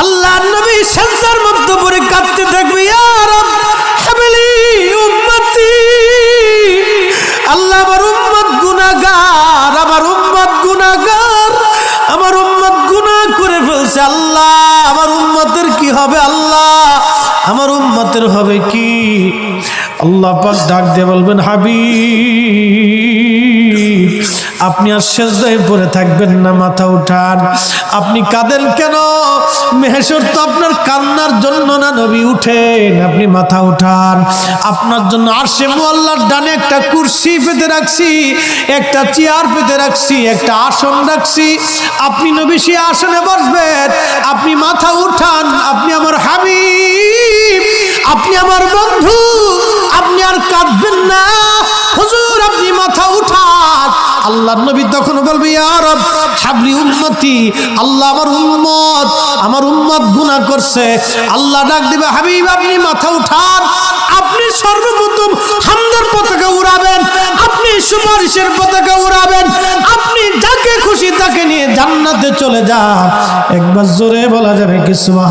আল্লাহর নবী সেজদার মধ্যে পড়ে কাঁদতে থাকবে, ইয়া রব হাবলি উম্মতি, আল্লাহ আমার উম্মত গুনাহগার, আমার উম্মত গুনাহগার, আমার উম্মত গুনাহ করে ফেলছে, আল্লাহ আমার উম্মতের কি হবে, আল্লাহ আমার উম্মতের হবে কি? আল্লাহ পাক ডাক দিয়ে বলবেন, হাবিব আপনি আর সেজদায় পড়ে থাকবেন না, মাথা উঠান। আপনি কাঁদেন কেন? মেহেশর তো আপনার কান্নার জন্য না নবী, উঠেন, আপনি মাথা উঠান। আপনার জন্য আরশে মুআল্লার ডানে একটা কুরসি পেতে রাখছি, একটা চেয়ার পেতে রাখছি, একটা আসন রাখছি, আপনি নবী সেই আসনে বসবেন। আপনি মাথা উঠান, আপনি আমার হাবিব, আপনি আমার বন্ধু, আপনি আর কাঁদবেন না। হুজুর আপনি মাথা উঠান। আল্লাহর নবী তখন বলবে, ইয়া রব হাবলি উম্মতি, আল্লাহ আমার উম্মত গুনাহ করছে। আল্লাহ ডাক দিবে, হাবিব আপনি মাথা উঠান, আপনি সর্বপ্রথম হামদের পতাকা উড়াবেন, আপনি সুপারিশের পতাকা উড়াবেন, আপনি যাকে খুশি তাকে নিয়ে জান্নাতে চলে যান। একবার জোরে বলা যাবে কি সুবহান।